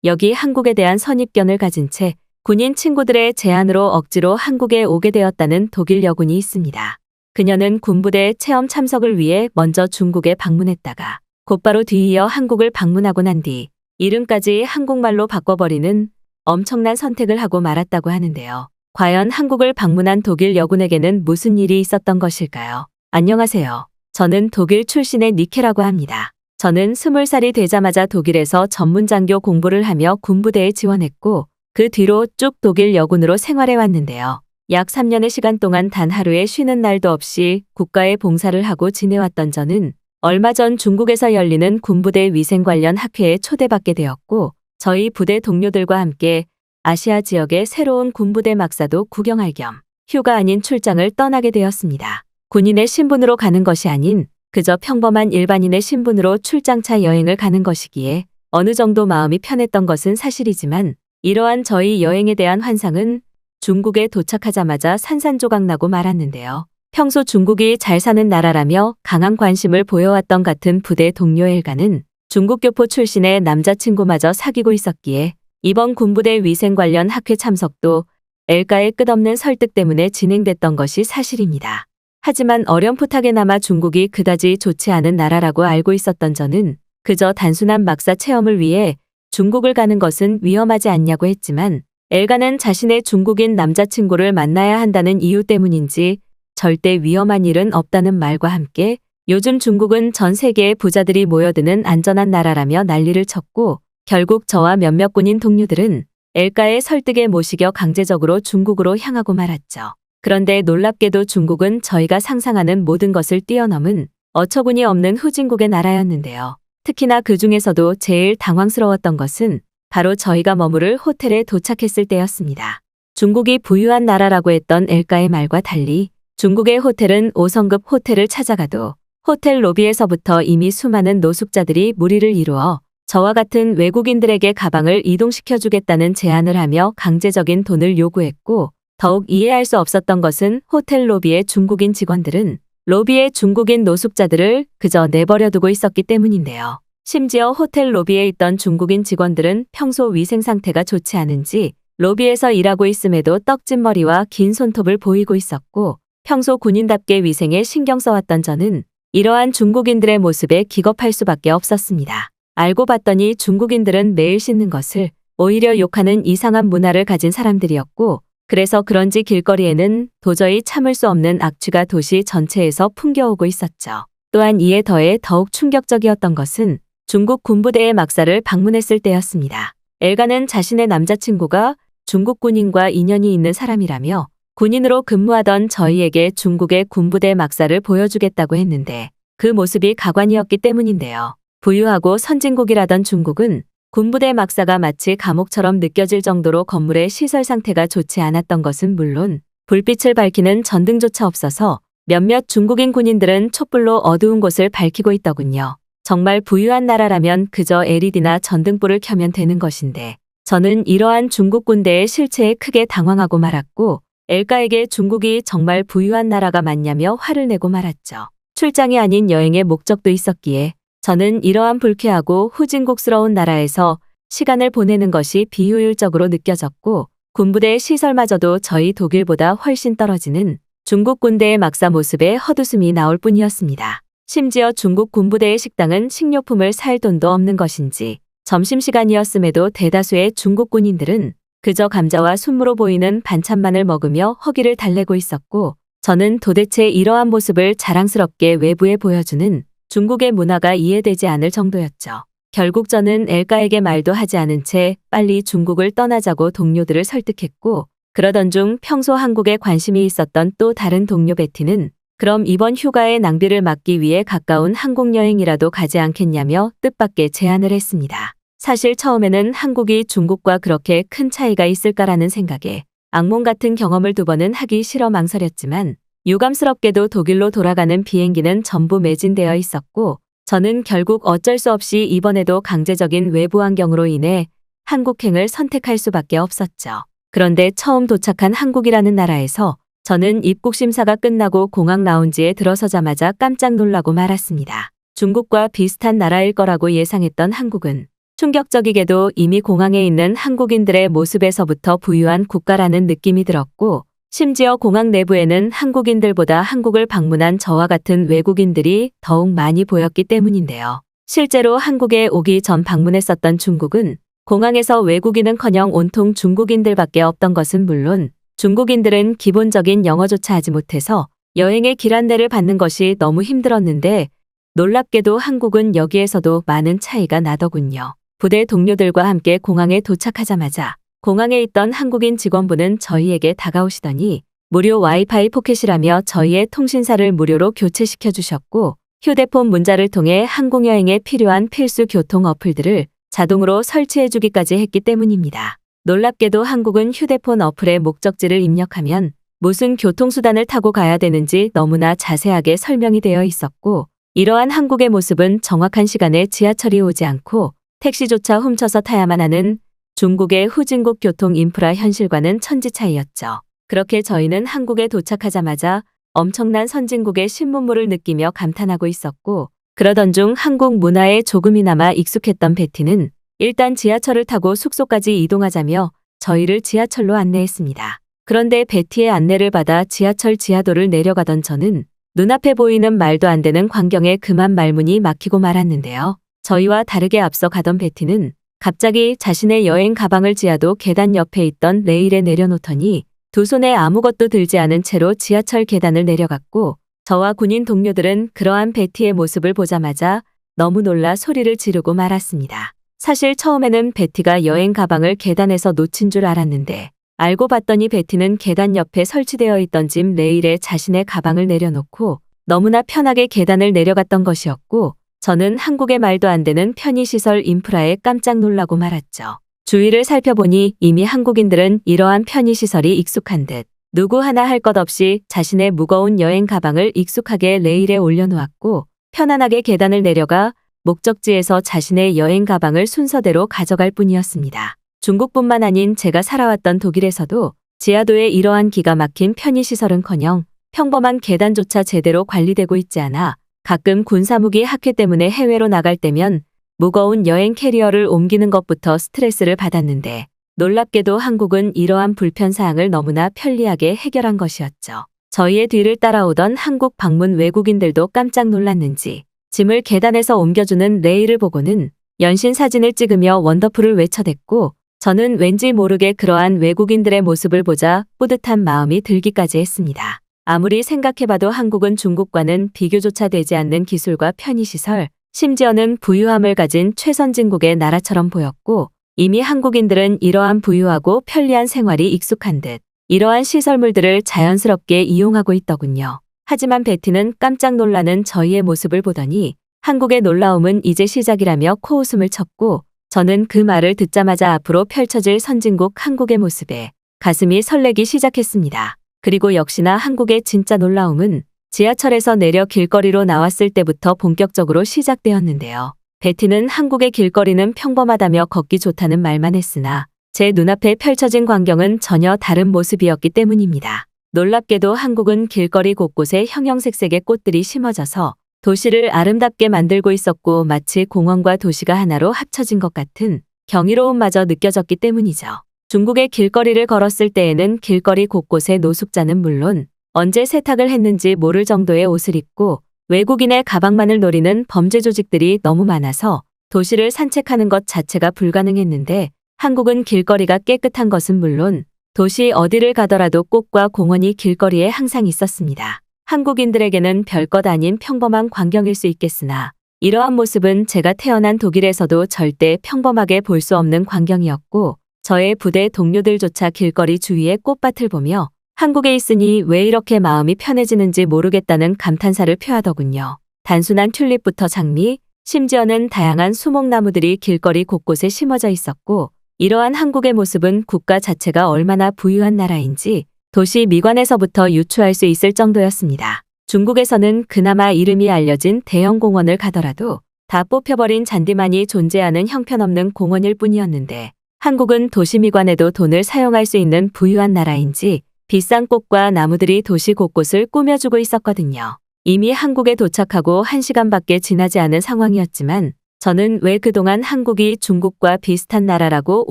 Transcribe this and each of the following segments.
여기 한국에 대한 선입견을 가진 채 군인 친구들의 제안으로 억지로 한국에 오게 되었다는 독일 여군이 있습니다. 그녀는 군부대 체험 참석을 위해 먼저 중국에 방문했다가 곧바로 뒤이어 한국을 방문하고 난 뒤 이름까지 한국말로 바꿔버리는 엄청난 선택을 하고 말았다고 하는데요. 과연 한국을 방문한 독일 여군에게는 무슨 일이 있었던 것일까요? 안녕하세요. 저는 독일 출신의 니케라고 합니다. 저는 20살이 되자마자 독일에서 전문장교 공부를 하며 군부대에 지원했고 그 뒤로 쭉 독일 여군으로 생활해 왔는데요. 약 3년의 시간 동안 단 하루의 쉬는 날도 없이 국가에 봉사를 하고 지내왔던 저는 얼마 전 중국에서 열리는 군부대 위생 관련 학회에 초대받게 되었고 저희 부대 동료들과 함께 아시아 지역의 새로운 군부대 막사도 구경할 겸 휴가 아닌 출장을 떠나게 되었습니다. 군인의 신분으로 가는 것이 아닌 그저 평범한 일반인의 신분으로 출장차 여행을 가는 것이기에 어느 정도 마음이 편했던 것은 사실이지만 이러한 저희 여행에 대한 환상은 중국에 도착하자마자 산산조각나고 말았는데요. 평소 중국이 잘 사는 나라라며 강한 관심을 보여왔던 같은 부대 동료 엘가는 중국 교포 출신의 남자친구마저 사귀고 있었기에 이번 군부대 위생 관련 학회 참석도 엘가의 끝없는 설득 때문에 진행됐던 것이 사실입니다. 하지만 어렴풋하게나마 중국이 그다지 좋지 않은 나라라고 알고 있었던 저는 그저 단순한 막사 체험을 위해 중국을 가는 것은 위험하지 않냐고 했지만 엘가는 자신의 중국인 남자친구를 만나야 한다는 이유 때문인지 절대 위험한 일은 없다는 말과 함께 요즘 중국은 전 세계의 부자들이 모여드는 안전한 나라라며 난리를 쳤고 결국 저와 몇몇 군인 동료들은 엘가의 설득에 못 이겨 강제적으로 중국으로 향하고 말았죠. 그런데 놀랍게도 중국은 저희가 상상하는 모든 것을 뛰어넘은 어처구니 없는 후진국의 나라였는데요. 특히나 그 중에서도 제일 당황스러웠던 것은 바로 저희가 머무를 호텔에 도착했을 때였습니다. 중국이 부유한 나라라고 했던 엘가의 말과 달리 중국의 호텔은 5성급 호텔을 찾아가도 호텔 로비에서부터 이미 수많은 노숙자들이 무리를 이루어 저와 같은 외국인들에게 가방을 이동시켜주겠다는 제안을 하며 강제적인 돈을 요구했고 더욱 이해할 수 없었던 것은 호텔 로비의 중국인 직원들은 로비의 중국인 노숙자들을 그저 내버려두고 있었기 때문인데요. 심지어 호텔 로비에 있던 중국인 직원들은 평소 위생 상태가 좋지 않은지 로비에서 일하고 있음에도 떡진 머리와 긴 손톱을 보이고 있었고 평소 군인답게 위생에 신경 써왔던 저는 이러한 중국인들의 모습에 기겁할 수밖에 없었습니다. 알고 봤더니 중국인들은 매일 씻는 것을 오히려 욕하는 이상한 문화를 가진 사람들이었고 그래서 그런지 길거리에는 도저히 참을 수 없는 악취가 도시 전체에서 풍겨오고 있었죠. 또한 이에 더해 더욱 충격적이었던 것은 중국 군부대의 막사를 방문했을 때였습니다. 엘가는 자신의 남자친구가 중국 군인과 인연이 있는 사람이라며 군인으로 근무하던 저희에게 중국의 군부대 막사를 보여주겠다고 했는데 그 모습이 가관이었기 때문인데요. 부유하고 선진국이라던 중국은 군부대 막사가 마치 감옥처럼 느껴질 정도로 건물의 시설 상태가 좋지 않았던 것은 물론 불빛을 밝히는 전등조차 없어서 몇몇 중국인 군인들은 촛불로 어두운 곳을 밝히고 있더군요. 정말 부유한 나라라면 그저 LED나 전등불을 켜면 되는 것인데 저는 이러한 중국 군대의 실체에 크게 당황하고 말았고 엘가에게 중국이 정말 부유한 나라가 맞냐며 화를 내고 말았죠. 출장이 아닌 여행의 목적도 있었기에 저는 이러한 불쾌하고 후진국스러운 나라에서 시간을 보내는 것이 비효율적으로 느껴졌고 군부대의 시설마저도 저희 독일보다 훨씬 떨어지는 중국 군대의 막사 모습에 헛웃음이 나올 뿐이었습니다. 심지어 중국 군부대의 식당은 식료품을 살 돈도 없는 것인지 점심시간이었음에도 대다수의 중국 군인들은 그저 감자와 순무로 보이는 반찬만을 먹으며 허기를 달래고 있었고 저는 도대체 이러한 모습을 자랑스럽게 외부에 보여주는 중국의 문화가 이해되지 않을 정도였죠. 결국 저는 엘가에게 말도 하지 않은 채 빨리 중국을 떠나자고 동료들을 설득했고 그러던 중 평소 한국에 관심이 있었던 또 다른 동료 베티는 그럼 이번 휴가의 낭비를 막기 위해 가까운 한국 여행이라도 가지 않겠냐며 뜻밖의 제안을 했습니다. 사실 처음에는 한국이 중국과 그렇게 큰 차이가 있을까라는 생각에 악몽 같은 경험을 2번은 하기 싫어 망설였지만 유감스럽게도 독일로 돌아가는 비행기는 전부 매진되어 있었고 저는 결국 어쩔 수 없이 이번에도 강제적인 외부 환경으로 인해 한국행을 선택할 수밖에 없었죠. 그런데 처음 도착한 한국이라는 나라에서 저는 입국 심사가 끝나고 공항 라운지에 들어서자마자 깜짝 놀라고 말았습니다. 중국과 비슷한 나라일 거라고 예상했던 한국은 충격적이게도 이미 공항에 있는 한국인들의 모습에서부터 부유한 국가라는 느낌이 들었고, 심지어 공항 내부에는 한국인들보다 한국을 방문한 저와 같은 외국인들이 더욱 많이 보였기 때문인데요. 실제로 한국에 오기 전 방문했었던 중국은 공항에서 외국인은커녕 온통 중국인들밖에 없던 것은 물론 중국인들은 기본적인 영어조차 하지 못해서 여행의 길 안내를 받는 것이 너무 힘들었는데 놀랍게도 한국은 여기에서도 많은 차이가 나더군요. 부대 동료들과 함께 공항에 도착하자마자 공항에 있던 한국인 직원분은 저희에게 다가오시더니 무료 와이파이 포켓이라며 저희의 통신사를 무료로 교체시켜 주셨고 휴대폰 문자를 통해 항공여행에 필요한 필수 교통 어플들을 자동으로 설치해 주기까지 했기 때문입니다. 놀랍게도 한국은 휴대폰 어플에 목적지를 입력하면 무슨 교통수단을 타고 가야 되는지 너무나 자세하게 설명이 되어 있었고 이러한 한국의 모습은 정확한 시간에 지하철이 오지 않고 택시조차 훔쳐서 타야만 하는 중국의 후진국 교통 인프라 현실과는 천지 차이였죠. 그렇게 저희는 한국에 도착하자마자 엄청난 선진국의 신문물을 느끼며 감탄하고 있었고 그러던 중 한국 문화에 조금이나마 익숙했던 베티는 일단 지하철을 타고 숙소까지 이동하자며 저희를 지하철로 안내했습니다. 그런데 베티의 안내를 받아 지하철 지하도를 내려가던 저는 눈앞에 보이는 말도 안 되는 광경에 그만 말문이 막히고 말았는데요. 저희와 다르게 앞서 가던 베티는 갑자기 자신의 여행 가방을 지하도 계단 옆에 있던 레일에 내려놓더니 두 손에 아무것도 들지 않은 채로 지하철 계단을 내려갔고 저와 군인 동료들은 그러한 베티의 모습을 보자마자 너무 놀라 소리를 지르고 말았습니다. 사실 처음에는 베티가 여행 가방을 계단에서 놓친 줄 알았는데 알고 봤더니 베티는 계단 옆에 설치되어 있던 짐 레일에 자신의 가방을 내려놓고 너무나 편하게 계단을 내려갔던 것이었고 저는 한국의 말도 안 되는 편의시설 인프라에 깜짝 놀라고 말았죠. 주위를 살펴보니 이미 한국인들은 이러한 편의시설이 익숙한 듯 누구 하나 할 것 없이 자신의 무거운 여행 가방을 익숙하게 레일에 올려놓았고 편안하게 계단을 내려가 목적지에서 자신의 여행 가방을 순서대로 가져갈 뿐이었습니다. 중국뿐만 아닌 제가 살아왔던 독일에서도 지하도의 이러한 기가 막힌 편의시설은커녕 평범한 계단조차 제대로 관리되고 있지 않아 가끔 군사무기 학회 때문에 해외로 나갈 때면 무거운 여행 캐리어를 옮기는 것부터 스트레스를 받았는데 놀랍게도 한국은 이러한 불편사항을 너무나 편리하게 해결한 것이었죠. 저희의 뒤를 따라오던 한국 방문 외국인들도 깜짝 놀랐는지 짐을 계단에서 옮겨주는 레일을 보고는 연신 사진을 찍으며 원더풀을 외쳐댔고 저는 왠지 모르게 그러한 외국인들의 모습을 보자 뿌듯한 마음이 들기까지 했습니다. 아무리 생각해봐도 한국은 중국과는 비교조차 되지 않는 기술과 편의시설, 심지어는 부유함을 가진 최선진국의 나라처럼 보였고 이미 한국인들은 이러한 부유하고 편리한 생활이 익숙한 듯 이러한 시설물들을 자연스럽게 이용하고 있더군요. 하지만 베티는 깜짝 놀라는 저희의 모습을 보더니 한국의 놀라움은 이제 시작이라며 코웃음을 쳤고 저는 그 말을 듣자마자 앞으로 펼쳐질 선진국 한국의 모습에 가슴이 설레기 시작했습니다. 그리고 역시나 한국의 진짜 놀라움은 지하철에서 내려 길거리로 나왔을 때부터 본격적으로 시작되었는데요. 베티는 한국의 길거리는 평범하다며 걷기 좋다는 말만 했으나 제 눈앞에 펼쳐진 광경은 전혀 다른 모습이었기 때문입니다. 놀랍게도 한국은 길거리 곳곳에 형형색색의 꽃들이 심어져서 도시를 아름답게 만들고 있었고 마치 공원과 도시가 하나로 합쳐진 것 같은 경이로움마저 느껴졌기 때문이죠. 중국의 길거리를 걸었을 때에는 길거리 곳곳에 노숙자는 물론 언제 세탁을 했는지 모를 정도의 옷을 입고 외국인의 가방만을 노리는 범죄 조직들이 너무 많아서 도시를 산책하는 것 자체가 불가능했는데 한국은 길거리가 깨끗한 것은 물론 도시 어디를 가더라도 꽃과 공원이 길거리에 항상 있었습니다. 한국인들에게는 별것 아닌 평범한 광경일 수 있겠으나 이러한 모습은 제가 태어난 독일에서도 절대 평범하게 볼 수 없는 광경이었고 저의 부대 동료들조차 길거리 주위의 꽃밭을 보며 한국에 있으니 왜 이렇게 마음이 편해지는지 모르겠다는 감탄사를 표하더군요. 단순한 튤립부터 장미, 심지어는 다양한 수목나무들이 길거리 곳곳에 심어져 있었고 이러한 한국의 모습은 국가 자체가 얼마나 부유한 나라인지 도시 미관에서부터 유추할 수 있을 정도였습니다. 중국에서는 그나마 이름이 알려진 대형 공원을 가더라도 다 뽑혀버린 잔디만이 존재하는 형편없는 공원일 뿐이었는데 한국은 도시 미관에도 돈을 사용할 수 있는 부유한 나라인지 비싼 꽃과 나무들이 도시 곳곳을 꾸며주고 있었거든요. 이미 한국에 도착하고 1시간밖에 지나지 않은 상황이었지만 저는 왜 그동안 한국이 중국과 비슷한 나라라고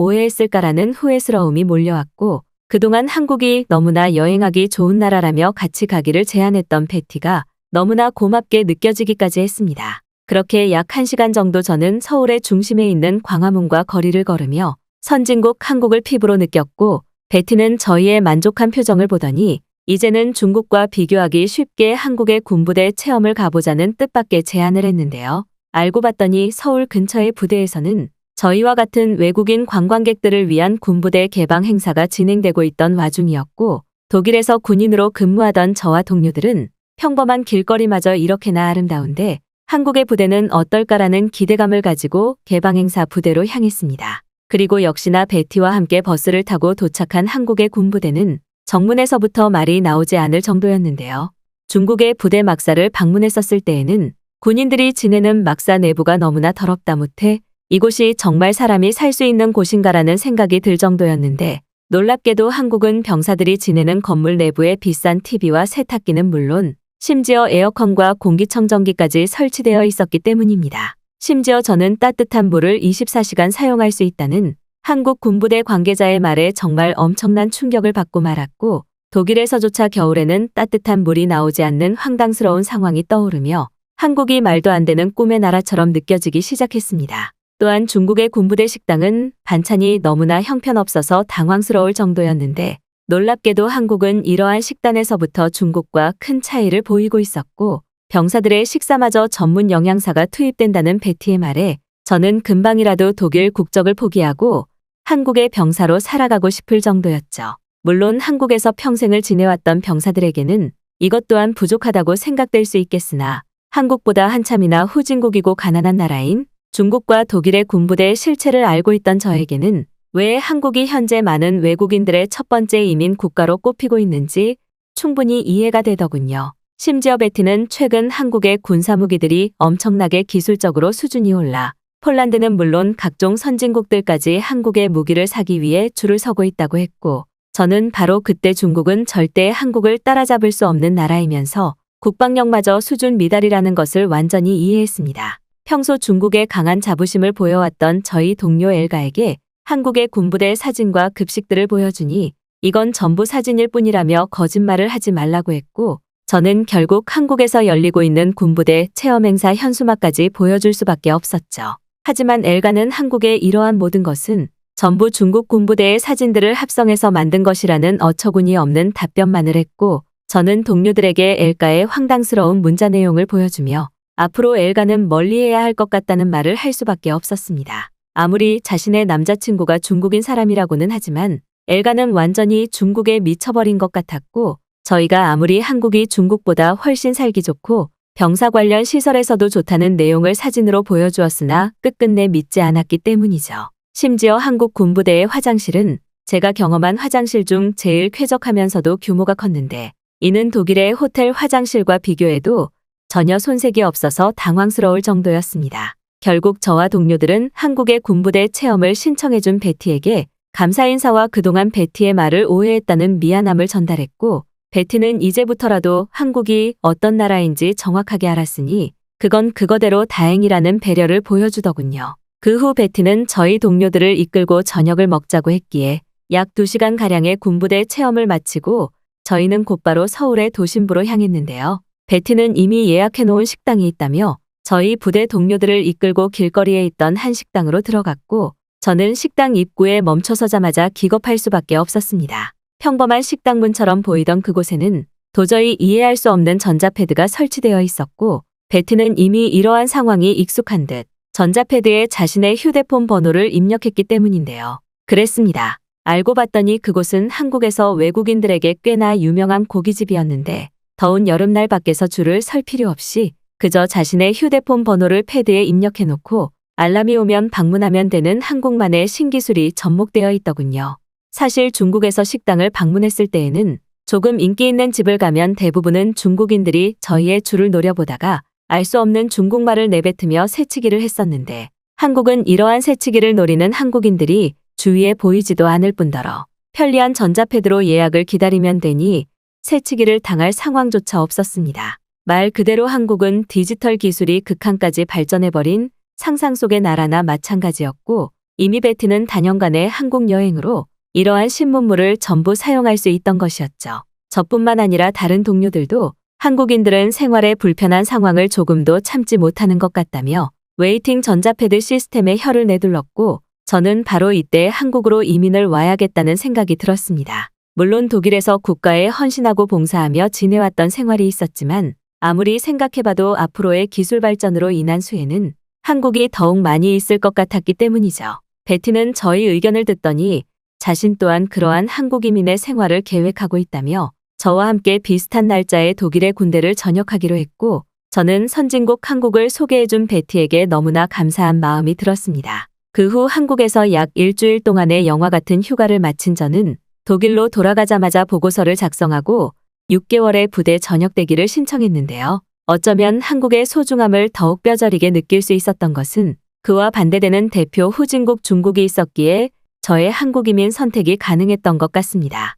오해했을까라는 후회스러움이 몰려왔고, 그동안 한국이 너무나 여행하기 좋은 나라라며 같이 가기를 제안했던 패티가 너무나 고맙게 느껴지기까지 했습니다. 그렇게 약 1시간 정도 저는 서울의 중심에 있는 광화문과 거리를 걸으며 선진국 한국을 피부로 느꼈고, 베티는 저희의 만족한 표정을 보더니 이제는 중국과 비교하기 쉽게 한국의 군부대 체험을 가보자는 뜻밖의 제안을 했는데요. 알고 봤더니 서울 근처의 부대에서는 저희와 같은 외국인 관광객들을 위한 군부대 개방 행사가 진행되고 있던 와중이었고, 독일에서 군인으로 근무하던 저와 동료들은 평범한 길거리마저 이렇게나 아름다운데 한국의 부대는 어떨까라는 기대감을 가지고 개방 행사 부대로 향했습니다. 그리고 역시나 베티와 함께 버스를 타고 도착한 한국의 군부대는 정문에서부터 말이 나오지 않을 정도였는데요. 중국의 부대 막사를 방문했었을 때에는 군인들이 지내는 막사 내부가 너무나 더럽다 못해 이곳이 정말 사람이 살 수 있는 곳인가라는 생각이 들 정도였는데, 놀랍게도 한국은 병사들이 지내는 건물 내부에 비싼 TV와 세탁기는 물론 심지어 에어컨과 공기청정기까지 설치되어 있었기 때문입니다. 심지어 저는 따뜻한 물을 24시간 사용할 수 있다는 한국 군부대 관계자의 말에 정말 엄청난 충격을 받고 말았고, 독일에서조차 겨울에는 따뜻한 물이 나오지 않는 황당스러운 상황이 떠오르며 한국이 말도 안 되는 꿈의 나라처럼 느껴지기 시작했습니다. 또한 중국의 군부대 식당은 반찬이 너무나 형편없어서 당황스러울 정도였는데, 놀랍게도 한국은 이러한 식단에서부터 중국과 큰 차이를 보이고 있었고, 병사들의 식사마저 전문 영양사가 투입된다는 베티의 말에 저는 금방이라도 독일 국적을 포기하고 한국의 병사로 살아가고 싶을 정도였죠. 물론 한국에서 평생을 지내왔던 병사들에게는 이것 또한 부족하다고 생각될 수 있겠으나, 한국보다 한참이나 후진국이고 가난한 나라인 중국과 독일의 군부대의 실체를 알고 있던 저에게는 왜 한국이 현재 많은 외국인들의 첫 번째 이민 국가로 꼽히고 있는지 충분히 이해가 되더군요. 심지어 베티는 최근 한국의 군사무기들이 엄청나게 기술적으로 수준이 올라 폴란드는 물론 각종 선진국들까지 한국의 무기를 사기 위해 줄을 서고 있다고 했고, 저는 바로 그때 중국은 절대 한국을 따라잡을 수 없는 나라이면서 국방력마저 수준 미달이라는 것을 완전히 이해했습니다. 평소 중국의 강한 자부심을 보여왔던 저희 동료 엘가에게 한국의 군부대 사진과 급식들을 보여주니 이건 전부 사진일 뿐이라며 거짓말을 하지 말라고 했고, 저는 결국 한국에서 열리고 있는 군부대 체험 행사 현수막까지 보여줄 수밖에 없었죠. 하지만 엘가는 한국의 이러한 모든 것은 전부 중국 군부대의 사진들을 합성해서 만든 것이라는 어처구니 없는 답변만을 했고, 저는 동료들에게 엘가의 황당스러운 문자 내용을 보여주며 앞으로 엘가는 멀리해야 할 것 같다는 말을 할 수밖에 없었습니다. 아무리 자신의 남자친구가 중국인 사람이라고는 하지만 엘가는 완전히 중국에 미쳐버린 것 같았고, 저희가 아무리 한국이 중국보다 훨씬 살기 좋고 병사 관련 시설에서도 좋다는 내용을 사진으로 보여주었으나 끝끝내 믿지 않았기 때문이죠. 심지어 한국 군부대의 화장실은 제가 경험한 화장실 중 제일 쾌적하면서도 규모가 컸는데, 이는 독일의 호텔 화장실과 비교해도 전혀 손색이 없어서 당황스러울 정도였습니다. 결국 저와 동료들은 한국의 군부대 체험을 신청해준 베티에게 감사 인사와 그동안 베티의 말을 오해했다는 미안함을 전달했고, 베티는 이제부터라도 한국이 어떤 나라인지 정확하게 알았으니 그건 그거대로 다행이라는 배려를 보여주더군요. 그 후 베티는 저희 동료들을 이끌고 저녁을 먹자고 했기에 약 2시간가량의 군부대 체험을 마치고 저희는 곧바로 서울의 도심부로 향했는데요. 베티는 이미 예약해놓은 식당이 있다며 저희 부대 동료들을 이끌고 길거리에 있던 한 식당으로 들어갔고, 저는 식당 입구에 멈춰서자마자 기겁할 수밖에 없었습니다. 평범한 식당문처럼 보이던 그곳에는 도저히 이해할 수 없는 전자패드가 설치되어 있었고, 베티는 이미 이러한 상황이 익숙한 듯 전자패드에 자신의 휴대폰 번호를 입력했기 때문인데요. 그랬습니다. 알고 봤더니 그곳은 한국에서 외국인들에게 꽤나 유명한 고깃집이었는데, 더운 여름날 밖에서 줄을 설 필요 없이 그저 자신의 휴대폰 번호를 패드에 입력해놓고 알람이 오면 방문하면 되는 한국만의 신기술이 접목되어 있더군요. 사실 중국에서 식당을 방문했을 때에는 조금 인기 있는 집을 가면 대부분은 중국인들이 저희의 줄을 노려보다가 알 수 없는 중국말을 내뱉으며 새치기를 했었는데, 한국은 이러한 새치기를 노리는 한국인들이 주위에 보이지도 않을 뿐더러 편리한 전자패드로 예약을 기다리면 되니 새치기를 당할 상황조차 없었습니다. 말 그대로 한국은 디지털 기술이 극한까지 발전해버린 상상 속의 나라나 마찬가지였고 이미 베티는 단연간의 한국 여행으로 이러한 신문물을 전부 사용할 수 있던 것이었죠. 저뿐만 아니라 다른 동료들도 한국인들은 생활에 불편한 상황을 조금도 참지 못하는 것 같다며 웨이팅 전자패드 시스템에 혀를 내둘렀고 저는 바로 이때 한국으로 이민을 와야겠다는 생각이 들었습니다. 물론 독일에서 국가에 헌신하고 봉사하며 지내왔던 생활이 있었지만 아무리 생각해봐도 앞으로의 기술 발전으로 인한 수혜는 한국이 더욱 많이 있을 것 같았기 때문이죠. 베티는 저희 의견을 듣더니 자신 또한 그러한 한국 이민의 생활을 계획하고 있다며 저와 함께 비슷한 날짜에 독일의 군대를 전역하기로 했고 저는 선진국 한국을 소개해준 베티에게 너무나 감사한 마음이 들었습니다. 그 후 한국에서 약 일주일 동안의 영화 같은 휴가를 마친 저는 독일로 돌아가자마자 보고서를 작성하고 6개월의 부대 전역대기를 신청했는데요. 어쩌면 한국의 소중함을 더욱 뼈저리게 느낄 수 있었던 것은 그와 반대되는 대표 후진국 중국이 있었기에 저의 한국 이민 선택이 가능했던 것 같습니다.